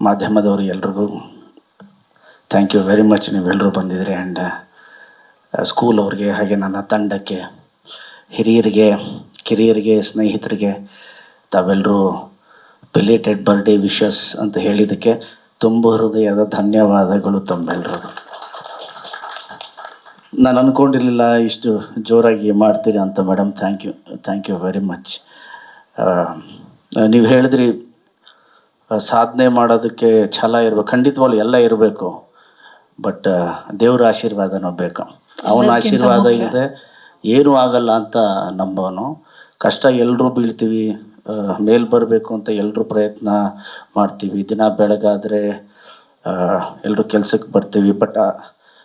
ಮಾಧ್ಯಮದವರು ಎಲ್ರಿಗೂ thank you very much, ನೀವೆಲ್ಲರೂ ಬಂದಿದ್ರಿ. ಆ್ಯಂಡ್ ಸ್ಕೂಲ್ ಅವ್ರಿಗೆ, ಹಾಗೆ ನನ್ನ ತಂಡಕ್ಕೆ, ಹಿರಿಯರಿಗೆ, ಕಿರಿಯರಿಗೆ, ಸ್ನೇಹಿತರಿಗೆ ತಾವೆಲ್ಲರೂ ಬಿಲೇಟೆಡ್ ಬರ್ಡೇ ವಿಶಸ್ ಅಂತ ಹೇಳಿದ್ದಕ್ಕೆ ತುಂಬ ಹೃದಯದ ಧನ್ಯವಾದಗಳು ತಮ್ಮೆಲ್ಲರೂ. ನಾನು ಅಂದ್ಕೊಂಡಿರಲಿಲ್ಲ ಇಷ್ಟು ಜೋರಾಗಿ ಮಾಡ್ತೀರಾ ಅಂತ madam. Thank you very much. ನೀವು ಹೇಳಿದ್ರಿ ಸಾಧನೆ ಮಾಡೋದಕ್ಕೆ ಛಲ ಇರಬೇಕು, ಖಂಡಿತವಾಗ್ಲೂ ಎಲ್ಲ ಇರಬೇಕು, ಬಟ್ ದೇವ್ರ ಆಶೀರ್ವಾದನೂ ಬೇಕು. ಅವನ ಆಶೀರ್ವಾದ ಇಲ್ಲದೆ ಏನೂ ಆಗಲ್ಲ ಅಂತ ನಂಬೋನು. ಕಷ್ಟ ಎಲ್ಲರೂ ಬೀಳ್ತೀವಿ, ಮೇಲ್ ಬರಬೇಕು ಅಂತ ಎಲ್ಲರೂ ಪ್ರಯತ್ನ ಮಾಡ್ತೀವಿ. ದಿನ ಬೆಳಗಾದರೆ ಎಲ್ಲರೂ ಕೆಲಸಕ್ಕೆ ಬರ್ತೀವಿ, ಬಟ್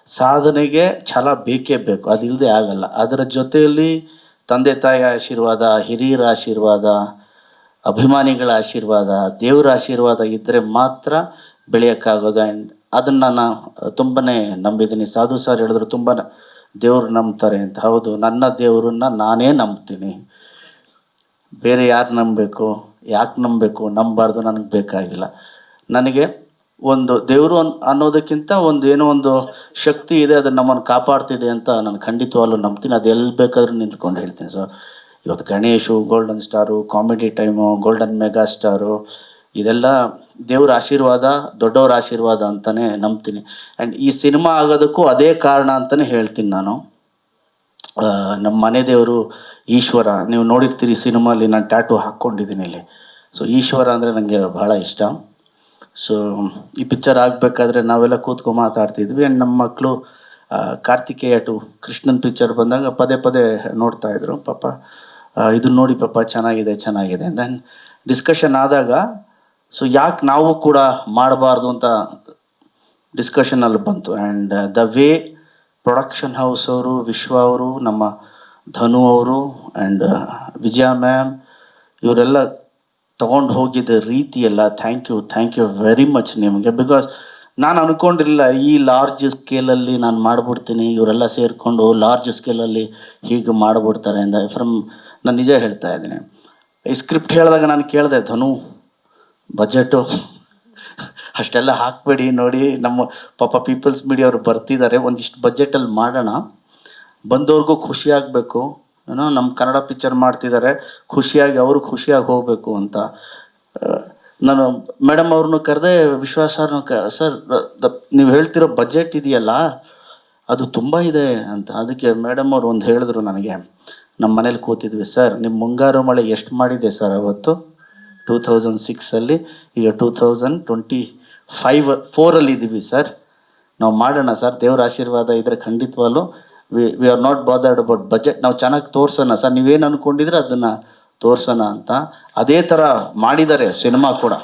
ಸಾಧನೆಗೆ ಛಲ ಬೇಕೇ ಬೇಕು, ಅದಿಲ್ಲದೆ ಆಗಲ್ಲ. ಅದರ ಜೊತೆಯಲ್ಲಿ ತಂದೆ ತಾಯಿ ಆಶೀರ್ವಾದ, ಹಿರಿಯರ ಆಶೀರ್ವಾದ, ಅಭಿಮಾನಿಗಳ ಆಶೀರ್ವಾದ, ದೇವರ ಆಶೀರ್ವಾದ ಇದ್ದರೆ ಮಾತ್ರ ಬೆಳೆಯೋಕ್ಕಾಗೋದು. ಆ್ಯಂಡ್ ಅದನ್ನು ನಾನು ತುಂಬಾ ನಂಬಿದ್ದೀನಿ. ಸಾಧು ಸರ್ ಹೇಳಿದ್ರು ತುಂಬ ದೇವ್ರು ನಂಬ್ತಾರೆ ಅಂತ. ಹೌದು, ನನ್ನ ದೇವರನ್ನ ನಾನೇ ನಂಬ್ತೀನಿ. ಬೇರೆ ಯಾರು ನಂಬಬೇಕು, ಯಾಕೆ ನಂಬಬೇಕು, ನಂಬಬಾರ್ದು, ನನಗೆ ಬೇಕಾಗಿಲ್ಲ. ನನಗೆ ಒಂದು ದೇವರು ಅನ್ನೋದಕ್ಕಿಂತ ಏನೋ ಒಂದು ಶಕ್ತಿ ಇದೆ, ಅದನ್ನು ನಮ್ಮನ್ನು ಕಾಪಾಡ್ತಿದೆ ಅಂತ ನಾನು ಖಂಡಿತವಾಗ್ಲೂ ನಂಬ್ತೀನಿ. ಅದು ಎಲ್ಲಿ ಬೇಕಾದ್ರೂ ನಿಂತ್ಕೊಂಡು ಹೇಳ್ತೀನಿ. ಸೊ ಇವತ್ತು Ganesh, golden star, comedy time, golden mega star, ಇದೆಲ್ಲ ದೇವ್ರ ಆಶೀರ್ವಾದ, ದೊಡ್ಡವ್ರ ಆಶೀರ್ವಾದ ಅಂತಲೇ ನಂಬ್ತೀನಿ. ಆ್ಯಂಡ್ ಈ ಸಿನಿಮಾ ಆಗೋದಕ್ಕೂ ಅದೇ ಕಾರಣ ಅಂತಲೇ ಹೇಳ್ತೀನಿ ನಾನು. ನಮ್ಮ ಮನೆ ದೇವರು ಈಶ್ವರ, ನೀವು ನೋಡಿರ್ತೀರಿ ಸಿನಿಮಾಲಿ, ನಾನು ಟ್ಯಾಟೂ ಹಾಕ್ಕೊಂಡಿದ್ದೀನಿ ಇಲ್ಲಿ. ಸೊ ಈಶ್ವರ ಅಂದರೆ ನನಗೆ ಬಹಳ ಇಷ್ಟ. ಸೊ ಈ ಪಿಕ್ಚರ್ ಆಗಬೇಕಾದ್ರೆ ನಾವೆಲ್ಲ ಕೂತ್ಕೊಂಡು ಮಾತಾಡ್ತಿದ್ವಿ. ಆ್ಯಂಡ್ ನಮ್ಮ ಮಕ್ಕಳು ಕಾರ್ತಿಕೇಯ ಟು ಕೃಷ್ಣನ್ ಪಿಕ್ಚರ್ ಬಂದಾಗ ಪದೇ ಪದೇ ನೋಡ್ತಾಯಿದ್ರು. ಪಾಪ ಇದನ್ನ ನೋಡಿ ಪಾಪ ಚೆನ್ನಾಗಿದೆ ದೆನ್ ಡಿಸ್ಕಷನ್ ಆದಾಗ, ಸೊ ಯಾಕೆ ನಾವು ಕೂಡ ಮಾಡಬಾರ್ದು ಅಂತ ಡಿಸ್ಕಷನಲ್ಲಿ ಬಂತು. And the way production house ಅವರು, ವಿಶ್ವ ಅವರು, ನಮ್ಮ ಧನು ಅವರು ಆ್ಯಂಡ್ ವಿಜಯ ಮ್ಯಾಮ್ ಇವರೆಲ್ಲ ತೊಗೊಂಡು ಹೋಗಿದ್ದ ರೀತಿ ಎಲ್ಲ, ಥ್ಯಾಂಕ್ ಯು ವೆರಿ ಮಚ್ ನಿಮಗೆ. ಬಿಕಾಸ್ ನಾನು ಅಂದ್ಕೊಂಡಿರಲಿಲ್ಲ ಈ ಲಾರ್ಜ್ ಸ್ಕೇಲಲ್ಲಿ ನಾನು ಮಾಡಿಬಿಡ್ತೀನಿ, ಇವರೆಲ್ಲ ಸೇರಿಕೊಂಡು ಲಾರ್ಜ್ ಸ್ಕೇಲಲ್ಲಿ ಹೀಗೆ ಮಾಡಿಬಿಡ್ತಾರೆ ಅಂತ. ನಾನು ನಿಜ ಹೇಳ್ತಾ ಇದ್ದೀನಿ. ಈ ಸ್ಕ್ರಿಪ್ಟ್ ಹೇಳಿದಾಗ ನಾನು ಕೇಳಿದೆ, ಧನು ಬಜೆಟು ಅಷ್ಟೆಲ್ಲ ಹಾಕಬೇಡಿ, ನೋಡಿ ನಮ್ಮ ಪಾಪ ಪೀಪಲ್ಸ್ ಮೀಡಿಯಾ ಅವರು ಬರ್ತಿದ್ದಾರೆ, ಒಂದಿಷ್ಟು ಬಜೆಟಲ್ಲಿ ಮಾಡೋಣ, ಬಂದವ್ರಿಗೂ ಖುಷಿಯಾಗಬೇಕು, ಏನೋ ನಮ್ಮ ಕನ್ನಡ ಪಿಕ್ಚರ್ ಮಾಡ್ತಿದ್ದಾರೆ, ಅವರು ಖುಷಿಯಾಗಿ ಹೋಗಬೇಕು ಅಂತ. ನಾನು ಮೇಡಮ್ ಅವ್ರನ್ನೂ ಕರೆದೆ, ವಿಶ್ವಾಸ ಸರ್ ನೀವು ಹೇಳ್ತಿರೋ ಬಜೆಟ್ ಇದೆಯಲ್ಲ ಅದು ತುಂಬ ಇದೆ ಅಂತ. ಅದಕ್ಕೆ ಮೇಡಮ್ ಅವ್ರು ಒಂದು ಹೇಳಿದ್ರು ನನಗೆ, ನಮ್ಮ ಮನೇಲಿ ಕೂತಿದ್ವಿ, ಸರ್ ನಿಮ್ಮ ಮುಂಗಾರು ಮಳೆ ಎಷ್ಟು ಮಾಡಿದೆ ಸರ್ ಅವತ್ತು 2006 ಈಗ 2024 ಇದ್ದೀವಿ ಸರ್, ನಾವು ಮಾಡೋಣ ಸರ್, ದೇವ್ರ ಆಶೀರ್ವಾದ ಇದ್ದರೆ ಖಂಡಿತವಾಗ್ಲೂ we are not bothered about budget, ನಾವು ಚೆನ್ನಾಗಿ ತೋರ್ಸೋಣ ಸರ್, ನೀವೇನು ಅಂದ್ಕೊಂಡಿದ್ರೆ ಅದನ್ನು ತೋರ್ಸೋಣ ಅಂತ. ಅದೇ ಥರ ಮಾಡಿದ್ದಾರೆ ಸಿನಿಮಾ ಕೂಡ.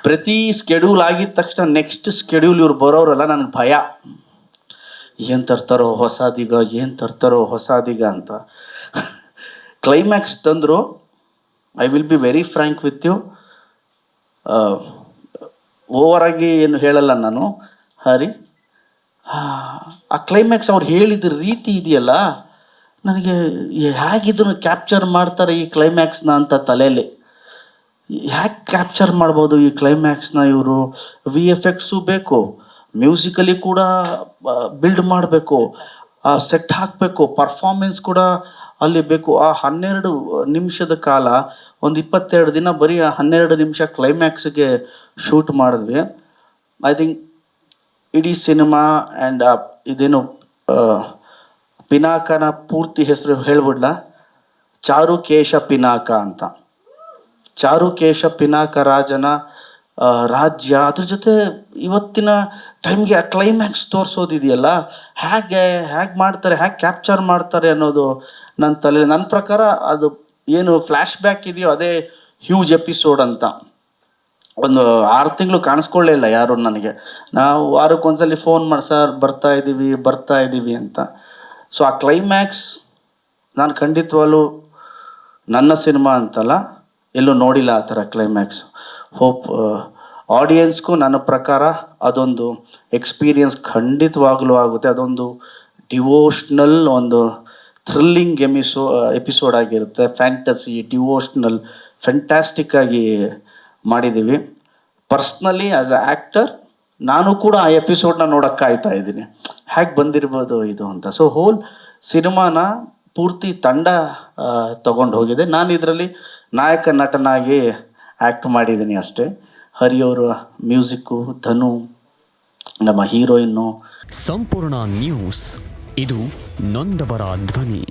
ಪ್ರತಿ ಸ್ಕೆಡ್ಯೂಲ್ ಆಗಿದ ತಕ್ಷಣ ನೆಕ್ಸ್ಟ್ ಸ್ಕೆಡ್ಯೂಲ್ ಇವ್ರು ಬರೋರಲ್ಲ, ನನಗೆ ಭಯ, ಏನು ತರ್ತಾರೋ ಹೊಸದೀಗ ಅಂತ. ಕ್ಲೈಮ್ಯಾಕ್ಸ್ ತಂದರು. I will be very frank with you, ಓವರಾಗಿ ಏನು ಹೇಳಲ್ಲ ನಾನು ಹರಿ. ಆ ಕ್ಲೈಮ್ಯಾಕ್ಸ್ ಅವ್ರು ಹೇಳಿದ ರೀತಿ ಇದೆಯಲ್ಲ, ನನಗೆ ಹೇಗಿದ್ದನ್ನು ಕ್ಯಾಪ್ಚರ್ ಮಾಡ್ತಾರೆ ಈ ಕ್ಲೈಮ್ಯಾಕ್ಸ್ನ ಅಂತ ತಲೆಯಲ್ಲಿ. ಹೇಗೆ ಕ್ಯಾಪ್ಚರ್ ಮಾಡ್ಬೋದು ಈ ಕ್ಲೈಮ್ಯಾಕ್ಸ್ನ ಇವರು? VFX ಬೇಕು, ಮ್ಯೂಸಿಕಲಿ ಕೂಡ ಬಿಲ್ಡ್ ಮಾಡಬೇಕು, ಸೆಟ್ ಹಾಕಬೇಕು, ಪರ್ಫಾರ್ಮೆನ್ಸ್ ಕೂಡ ಅಲ್ಲಿ ಬೇಕು. ಆ 12 ನಿಮಿಷದ ಕಾಲ, ಒಂದು 22 ದಿನ ಬರೀ ಆ 12 ನಿಮಿಷ ಕ್ಲೈಮ್ಯಾಕ್ಸ್ಗೆ ಶೂಟ್ ಮಾಡಿದ್ವಿ. ಐ ಥಿಂಕ್ ಇಡೀ ಸಿನಿಮಾ ಆ್ಯಂಡ್ ಇದೇನು ಪಿನಾಕನ ಪೂರ್ತಿ ಹೆಸರು ಹೇಳ್ಬಿಡ್ಲ, ಚಾರುಕೇಶ ಪಿನಾಕ ಅಂತ. ಚಾರುಕೇಶ ಪಿನಾಕ ರಾಜನ ರಾಜ್ಯ, ಅದ್ರ ಜೊತೆ ಇವತ್ತಿನ ಟೈಮ್ಗೆ ಆ ಕ್ಲೈಮ್ಯಾಕ್ಸ್ ತೋರಿಸೋದಿದೆಯಲ್ಲ, ಹೇಗೆ ಮಾಡ್ತಾರೆ, ಹೇಗೆ ಕ್ಯಾಪ್ಚರ್ ಮಾಡ್ತಾರೆ ಅನ್ನೋದು ನನ್ನ ತಲೆ. ನನ್ನ ಪ್ರಕಾರ ಅದು ಏನು ಫ್ಲ್ಯಾಶ್ ಬ್ಯಾಕ್ ಇದೆಯೋ ಅದೇ ಹ್ಯೂಜ್ ಎಪಿಸೋಡ್ ಅಂತ. ಒಂದು 6 ತಿಂಗಳು ಕಾಣಿಸ್ಕೊಳ್ಳೇ ಇಲ್ಲ ಯಾರು ನನಗೆ. ನಾವು ವಾರಕ್ಕೊಂದ್ಸಲಿ ಫೋನ್ ಮಾಡಿ, ಸರ್ ಬರ್ತಾ ಇದ್ದೀವಿ ಅಂತ. ಸೊ ಆ ಕ್ಲೈಮ್ಯಾಕ್ಸ್ ನಾನು ಖಂಡಿತವಾಗ್ಲೂ ನನ್ನ ಸಿನಿಮಾ ಅಂತಲ್ಲ, ಎಲ್ಲೂ ನೋಡಿಲ್ಲ ಆ ಥರ ಕ್ಲೈಮ್ಯಾಕ್ಸ್. ಹೋಪ್ ಆಡಿಯನ್ಸ್ಗೂ ನನ್ನ ಪ್ರಕಾರ ಅದೊಂದು ಎಕ್ಸ್ಪೀರಿಯನ್ಸ್ ಖಂಡಿತವಾಗ್ಲೂ ಆಗುತ್ತೆ. ಅದೊಂದು ಡಿವೋಷ್ನಲ್, ಒಂದು ಥ್ರಿಲ್ಲಿಂಗ್ ಎಪಿಸೋಡ್ ಆಗಿರುತ್ತೆ. ಫ್ಯಾಂಟಸಿ, ಡಿವೋಷ್ನಲ್, ಫ್ಯಾಂಟಾಸ್ಟಿಕ್ ಆಗಿ ಮಾಡಿದ್ದೀವಿ. ಪರ್ಸ್ನಲಿ ಆ್ಯಸ್ ಅ ಆ್ಯಕ್ಟರ್ ನಾನು ಕೂಡ ಆ ಎಪಿಸೋಡ್ನ ನೋಡೋಕ್ಕೆ ಕಾಯ್ತಾ ಇದ್ದೀನಿ, ಹೇಗೆ ಬಂದಿರ್ಬೋದು ಇದು ಅಂತ. ಸೊ ಹೋಲ್ ಸಿನಿಮಾನ ಪೂರ್ತಿ ತಂಡ ತಗೊಂಡು ಹೋಗಿದೆ. ನಾನು ಇದರಲ್ಲಿ ನಾಯಕ ನಟನಾಗಿ ಆ್ಯಕ್ಟ್ ಮಾಡಿದ್ದೀನಿ ಅಷ್ಟೇ. ಹರಿಯವರು ಮ್ಯೂಸಿಕ್ಕು, ಧನು ನಮ್ಮ ಹೀರೋಯಿನ್ನು. ಸಂಪೂರ್ಣ ನ್ಯೂಸ್, ಇದು ನೊಂದವರ ಧ್ವನಿ.